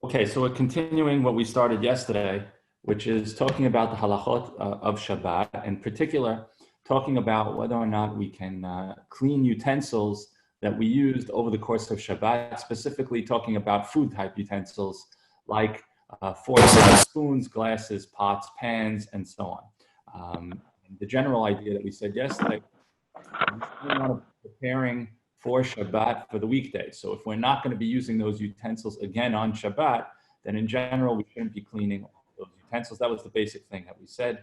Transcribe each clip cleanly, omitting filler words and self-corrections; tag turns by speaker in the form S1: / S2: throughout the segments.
S1: Okay, so we're continuing what we started yesterday, which is talking about the halachot of Shabbat, in particular, talking about whether or not we can clean utensils that we used over the course of Shabbat, specifically talking about food type utensils like forks, spoons, glasses, pots, pans, and so on. The general idea that we said yesterday, we want to be preparing for Shabbat for the weekday. So if we're not going to be using those utensils again on Shabbat, then in general, we shouldn't be cleaning those utensils. That was the basic thing that we said.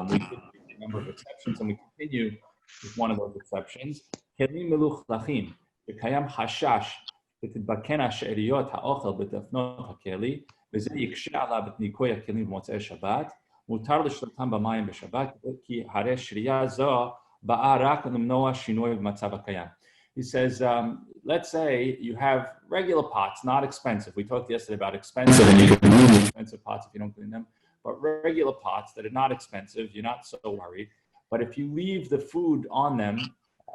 S1: We did a number of exceptions, and we continue with one of those exceptions. Kelim melukhlachim, שקיים חשש שתתבקנה שאריות האוכל בדפנות הכלי, וזה יקשה עליו את ניקוי הכלים במוצאי שבת, מותר לשלוטם במים בשבת, כי הרי שרייה זו באה רק למנוע שינוי במצב הקיים. He says, let's say you have regular pots, not expensive. We talked yesterday about expensive, and you can use expensive pots if you don't clean them. But regular pots that are not expensive, you're not so worried. But if you leave the food on them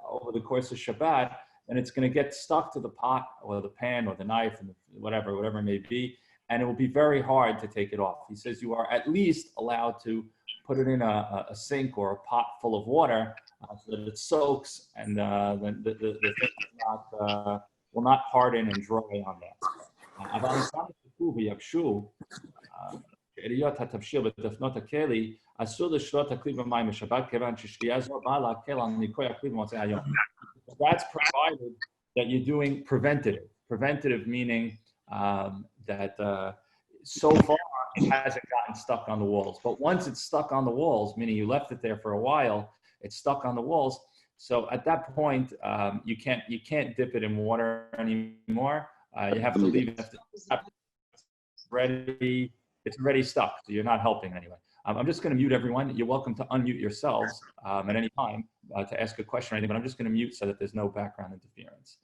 S1: over the course of Shabbat, then it's going to get stuck to the pot or the pan or the knife and whatever it may be, and it will be very hard to take it off. He says you are at least allowed to put it in a sink or a pot full of water so that it soaks and the thing will not harden and dry on that. שאריות התבשיל בדפנות הכלי, אסור לשלוט הכלי במים בשבת, כיוון ששתייה זו באה להקל על ניקוי הכלי במוצאי היום. That's provided that you're doing preventative. Preventative meaning that so far it hasn't gotten stuck on the walls. But once it's stuck on the walls, meaning you left it there for a while, it's stuck on the walls. So at that point, you can't dip it in water anymore. You have to leave it. It's already stuck, so you're not helping anyway. I'm just going to mute everyone. You're welcome to unmute yourselves at any time to ask a question or anything, but I'm just going to mute so that there's no background interference.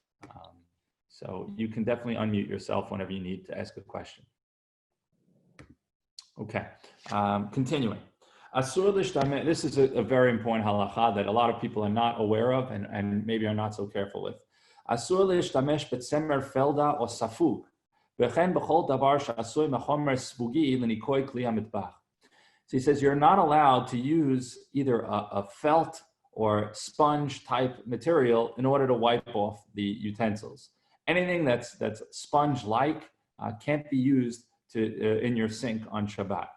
S1: So you can definitely unmute yourself whenever you need to ask a question. Okay, continuing. This is a very important halacha that a lot of people are not aware of and maybe are not so careful with. Asur l'ishtamesh b'tzemer felda or safug. So he says you're not allowed to use either a felt or sponge type material in order to wipe off the utensils. Anything that's sponge-like can't be used in your sink on Shabbat.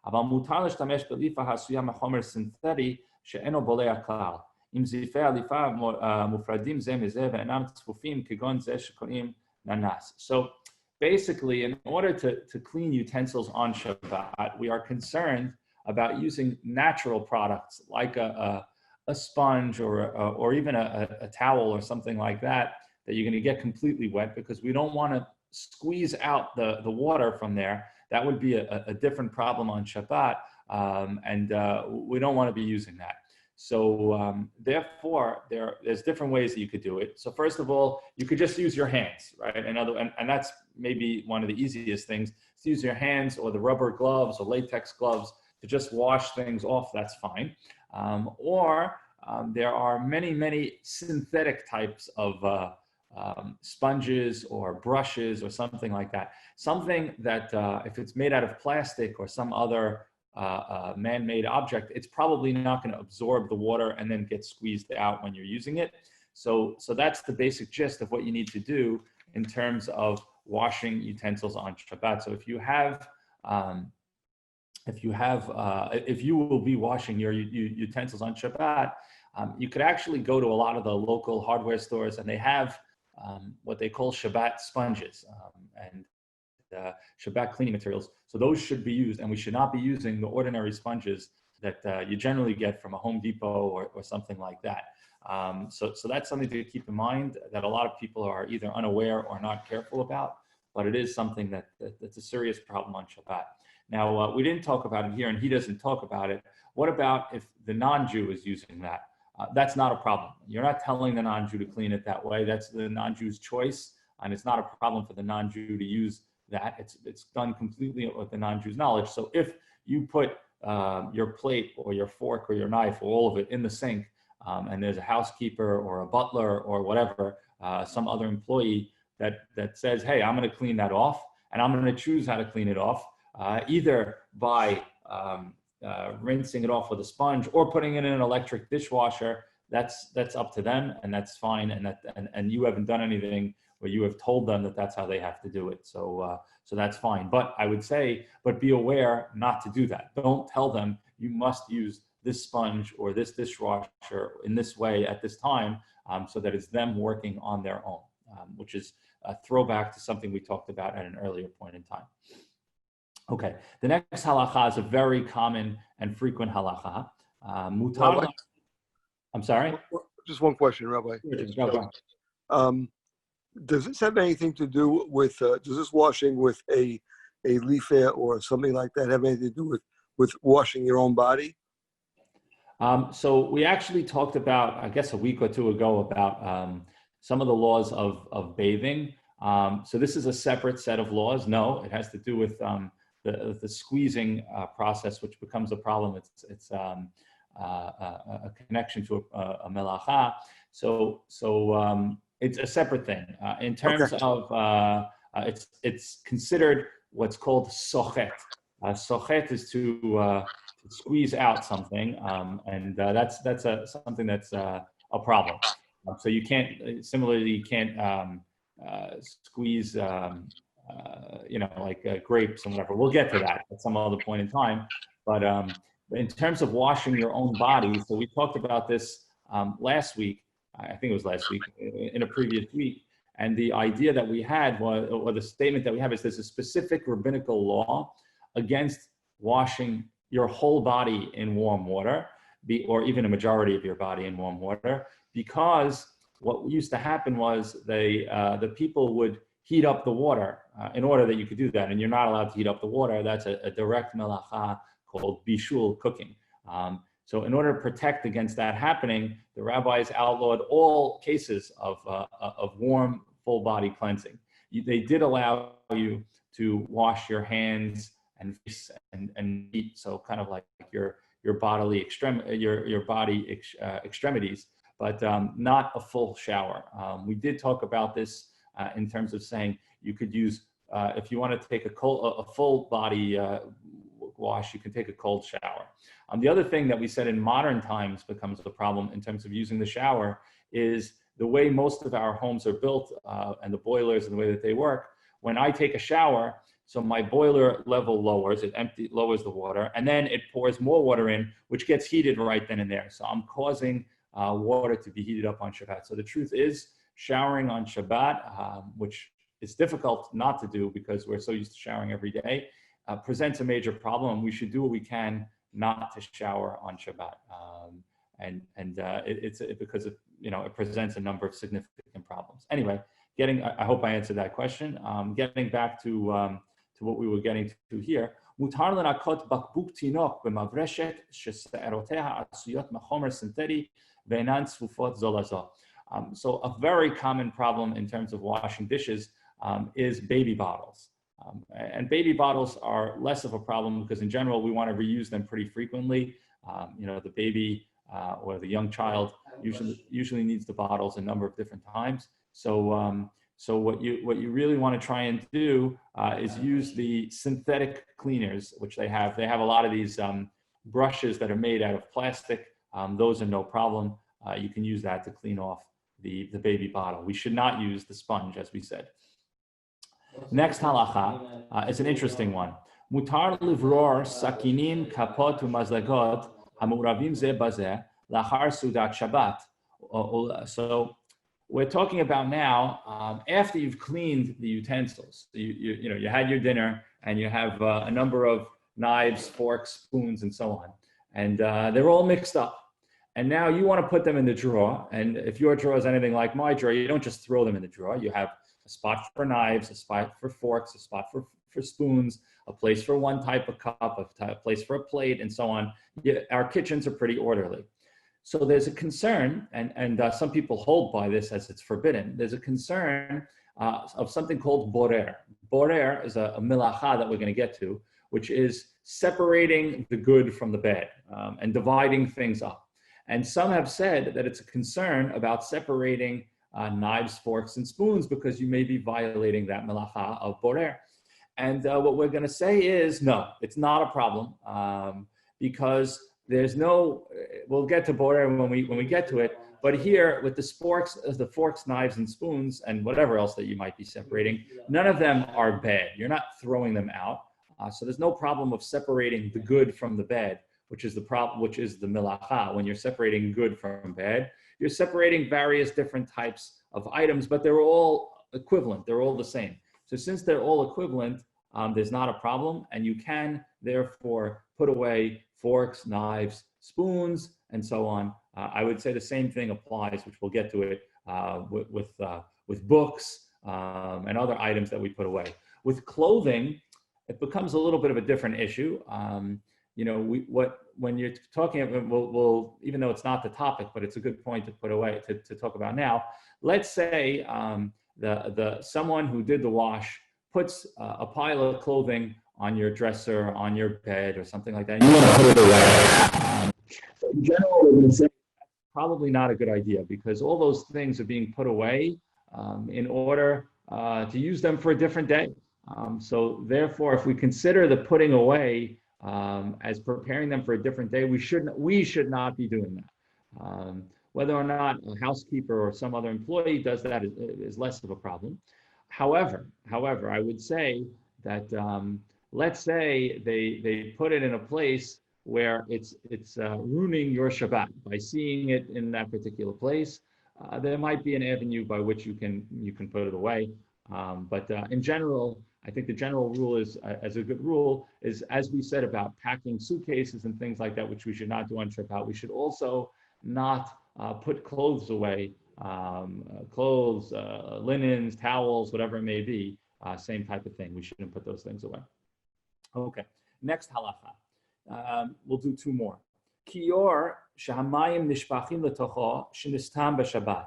S1: אבל מותר להשתמש בליפה העשויה מחומר סינתטי שאינו בולע כלל. אם זיפי הליפה מופרדים זה מזה ואינם צפופים כגון זה שקוראים ננס. So basically, in order to clean utensils on Shabbat, we are concerned about using natural products like a sponge or even a towel or something like that you're going to get completely wet, because we don't want to squeeze out the water from there. That would be a different problem on Shabbat, and we don't want to be using that. So therefore, there's different ways that you could do it. So first of all, you could just use your hands, right? And that's maybe one of the easiest things. To use your hands or the rubber gloves or latex gloves to just wash things off, that's fine. There are many synthetic types of sponges or brushes or something like that. Something that if it's made out of plastic or some other man-made object, it's probably not going to absorb the water and then get squeezed out when you're using it. So that's the basic gist of what you need to do in terms of washing utensils on Shabbat. So if you will be washing your utensils on Shabbat, you could actually go to a lot of the local hardware stores, and they have what they call Shabbat sponges and Shabbat cleaning materials. So those should be used, and we should not be using the ordinary sponges that you generally get from a Home Depot or something like that. So that's something to keep in mind, that a lot of people are either unaware or not careful about, but it is something that's a serious problem on Shabbat. Now, we didn't talk about it here, and he doesn't talk about it. What about if the non-Jew is using that? That's not a problem. You're not telling the non-Jew to clean it that way. That's the non-Jew's choice, and it's not a problem for the non-Jew to use that. It's done completely with the non-Jew's knowledge. So if you put your plate or your fork or your knife or all of it in the sink, and there's a housekeeper or a butler or whatever, some other employee that says, hey, I'm going to clean that off, and I'm going to choose how to clean it off, either by rinsing it off with a sponge or putting it in an electric dishwasher. That's up to them, and that's fine. And you haven't done anything where you have told them that that's how they have to do it. So that's fine. But I would say, but be aware not to do that. Don't tell them you must use this sponge or this dishwasher in this way at this time, so that it's them working on their own, which is a throwback to something we talked about at an earlier point in time. Okay, the next halacha is a very common and frequent halacha.
S2: Rabbi?
S1: I'm sorry?
S2: Just one question, Rabbi. Does this have anything to do with, does this washing with a leaf or something like that have anything to do with washing your own body?
S1: So we actually talked about, I guess a week or two ago, about some of the laws of bathing. So this is a separate set of laws. No, it has to do with the squeezing process, which becomes a problem. It's a connection to a melacha. So it's a separate thing. In terms of, it's considered what's called sochet. Sochet is to squeeze out something, and that's something that's a problem. So you can't, similarly, you can't squeeze, like grapes and whatever. We'll get to that at some other point in time. But in terms of washing your own body, so we talked about this last week. I think it was last week, in a previous week. And the idea that we had was, or the statement that we have is there's a specific rabbinical law against washing your whole body in warm water, or even a majority of your body in warm water, because what used to happen was the people would heat up the water in order that you could do that. And you're not allowed to heat up the water. That's a direct melacha called bishul, cooking. So in order to protect against that happening, the rabbis outlawed all cases of warm, full body cleansing. They did allow you to wash your hands and face and feet, so kind of like your bodily extremities, but not a full shower. We did talk about this in terms of saying you could use, if you want to take a full body wash, you can take a cold shower. The other thing that we said in modern times becomes a problem in terms of using the shower is the way most of our homes are built and the boilers and the way that they work. When I take a shower, so my boiler level lowers, it lowers the water, and then it pours more water in, which gets heated right then and there. So I'm causing water to be heated up on Shabbat. So the truth is, showering on Shabbat, which is difficult not to do because we're so used to showering every day, presents a major problem. We should do what we can not to shower on Shabbat, because it presents a number of significant problems. Anyway, I hope I answered that question. Getting back to what we were getting to here. מותר לנקות בקבוק תינוק במברשת ששערותיה עשויות מחומר סינתטי ואינן צפופות זו לזו. So a very common problem in terms of washing dishes is baby bottles. And baby bottles are less of a problem because in general, we want to reuse them pretty frequently. The baby or the young child usually needs the bottles a number of different times. So what you really want to try and do is use the synthetic cleaners, which they have. They have a lot of these brushes that are made out of plastic. Those are no problem. You can use that to clean off the baby bottle. We should not use the sponge, as we said. Next halacha is an interesting one. Mutar livror sakinin kapot umazlagot hamuravim ze bazeh lachar sudat Shabbat. So we're talking about now after you've cleaned the utensils. You had your dinner and you have a number of knives, forks, spoons, and so on, and they're all mixed up. And now you want to put them in the drawer. And if your drawer is anything like my drawer, you don't just throw them in the drawer. You have a spot for knives, a spot for forks, a spot for spoons, a place for one type of cup, a place for a plate, and so on. Our kitchens are pretty orderly. So there's a concern, and some people hold by this as it's forbidden. There's a concern of something called borer. Borer is a milacha that we're going to get to, which is separating the good from the bad and dividing things up. And some have said that it's a concern about separating knives, forks, and spoons because you may be violating that melacha of borer. And what we're going to say is, no, it's not a problem because there's no, we'll get to borer when we get to it, but here with the forks, knives, and spoons, and whatever else that you might be separating, none of them are bad. You're not throwing them out. So there's no problem of separating the good from the bad, which is the problem, which is the melacha. When you're separating good from bad, you're separating various different types of items, but they're all equivalent. They're all the same. So since they're all equivalent, there's not a problem, and you can therefore put away forks, knives, spoons, and so on. I would say the same thing applies, which we'll get to it with books and other items that we put away. With clothing, it becomes a little bit of a different issue. When you're talking, we'll even though it's not the topic, but it's a good point to put away to talk about now. Let's say someone who did the wash puts a pile of clothing on your dresser, on your bed, or something like that. And you want to put it away. So in general, we're going to say that's probably not a good idea because all those things are being put away in order to use them for a different day. So therefore, if we consider the putting away as preparing them for a different day, we should not be doing that. Whether or not a housekeeper or some other employee does that is less of a problem. However, I would say that let's say they put it in a place where it's ruining your Shabbat by seeing it in that particular place. There might be an avenue by which you can put it away. But in general, I think the general rule is, as a good rule, is as we said about packing suitcases and things like that, which we should not do on Shabbat. We should also not put clothes away, linens, towels, whatever it may be, same type of thing. We shouldn't put those things away. Okay, next halacha. We'll do two more. Kiyor shahamayim nishpachim letocho shenistam b'Shabbat.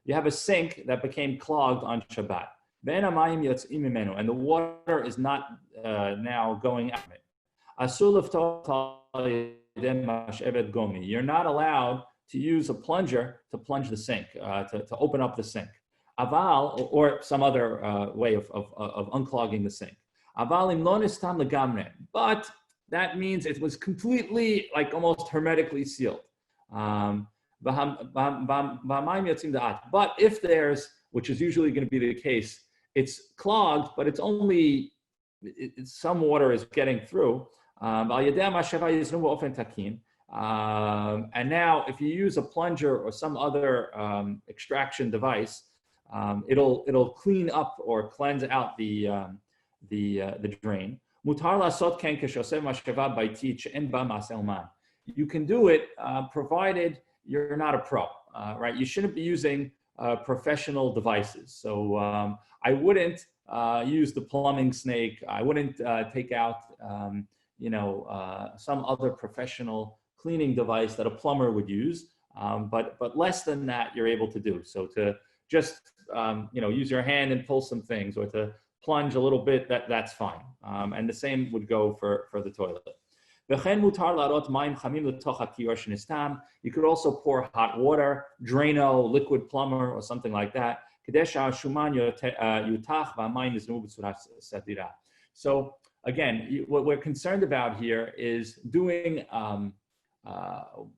S1: You have a sink that became clogged on Shabbat. And the water is not now going out of it. You're not allowed to use a plunger to plunge the sink, to open up the sink. Aval, or some other way of unclogging the sink. But that means it was completely, like almost hermetically sealed. But if there's, which is usually going to be the case, it's clogged, but it's some water is getting through. And now, if you use a plunger or some other extraction device, it'll clean up or cleanse out the drain. You can do it provided you're not a pro, right? You shouldn't be using professional devices. So I wouldn't use the plumbing snake. I wouldn't take out, some other professional cleaning device that a plumber would use. But less than that, you're able to do. So to just, use your hand and pull some things, or to plunge a little bit, that's fine. And the same would go for the toilet. You could also pour hot water, Drano, liquid plumber, or something like that. So again, what we're concerned about here is doing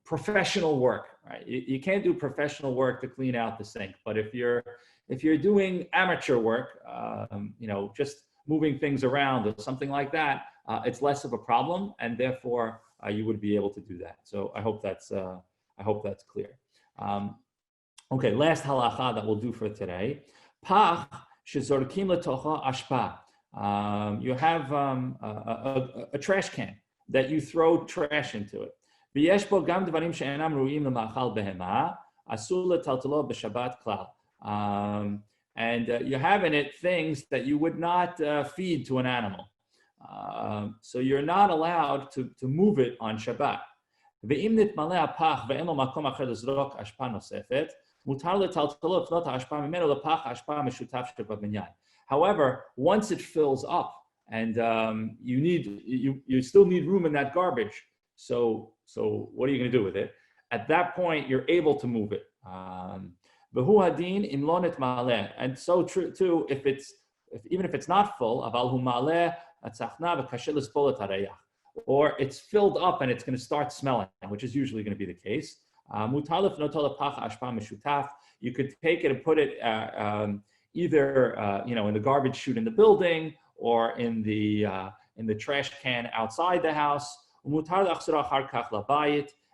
S1: professional work, right? You can't do professional work to clean out the sink, but if you're doing amateur work, just moving things around or something like that, it's less of a problem, and therefore you would be able to do that. So I hope that's clear. Okay, last halacha that we'll do for today. Pach shezorkim letocha ashpa. You have a trash can that you throw trash into it. V'yesh bo gam dvarim she'enam ru'im lemachal behema asur letaltalo b'Shabbat klal. And you have in it things that you would not feed to an animal. So you're not allowed to move it on Shabbat. However, once it fills up, and you still need room in that garbage. So what are you going to do with it? At that point, you're able to move it. And so true too, even if it's not full, or it's filled up and it's going to start smelling, which is usually going to be the case. You could take it and put it either in the garbage chute in the building or in the trash can outside the house.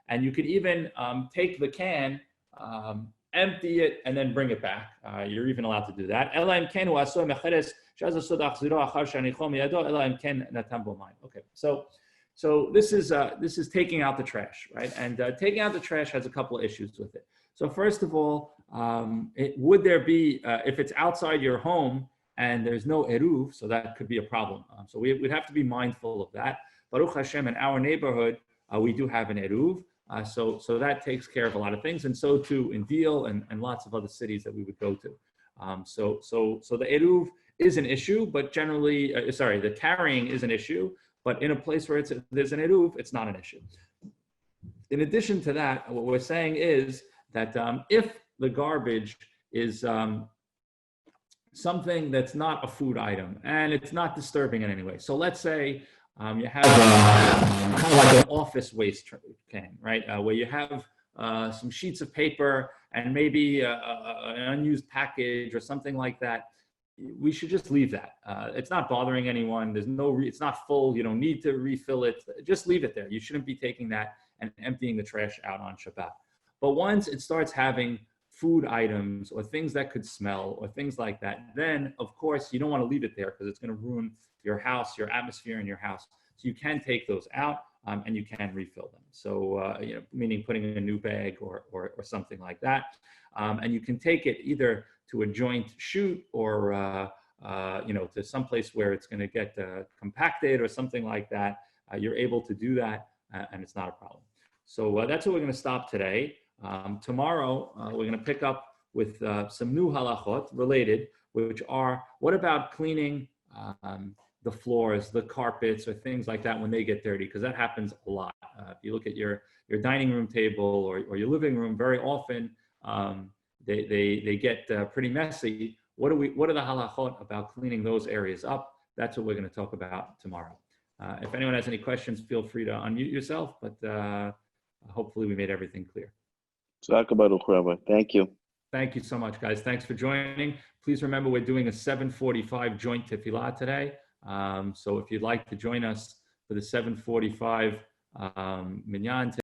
S1: And you could even take the can, empty it, and then bring it back. You're even allowed to do that. Okay, so this is taking out the trash, right? And taking out the trash has a couple of issues with it. So first of all, would there be, if it's outside your home and there's no eruv, so that could be a problem. So we'd have to be mindful of that. Baruch Hashem, in our neighborhood, we do have an eruv. So that takes care of a lot of things, and so too in Deal and lots of other cities that we would go to. So the eruv is an issue, but generally, the carrying is an issue, but in a place where there's an eruv, it's not an issue. In addition to that, what we're saying is that if the garbage is something that's not a food item and it's not disturbing in any way. So let's say you have kind of like an office waste can, right? Where you have some sheets of paper and maybe an unused package or something like that. We should just leave that. It's not bothering anyone. It's not full. You don't need to refill it. Just leave it there. You shouldn't be taking that and emptying the trash out on Shabbat. But once it starts having food items or things that could smell or things like that, then of course you don't want to leave it there because it's going to ruin your house, your atmosphere in your house. So you can take those out and you can refill them. So, meaning putting in a new bag or something like that. And you can take it either to a joint chute or, to some place where it's going to get compacted or something like that. You're able to do that and it's not a problem. So that's what we're going to stop today. Tomorrow, we're going to pick up with some new halachot related, which are, what about cleaning the floors, the carpets, or things like that when they get dirty? Because that happens a lot. If you look at your dining room table or your living room, very often they get pretty messy. What are the halachot about cleaning those areas up? That's what we're going to talk about tomorrow. If anyone has any questions, feel free to unmute yourself, but hopefully we made everything clear.
S3: Thank you.
S1: Thank you so much, guys. Thanks for joining. Please remember we're doing a 7:45 joint tefillah today. So if you'd like to join us for the 7:45 minyan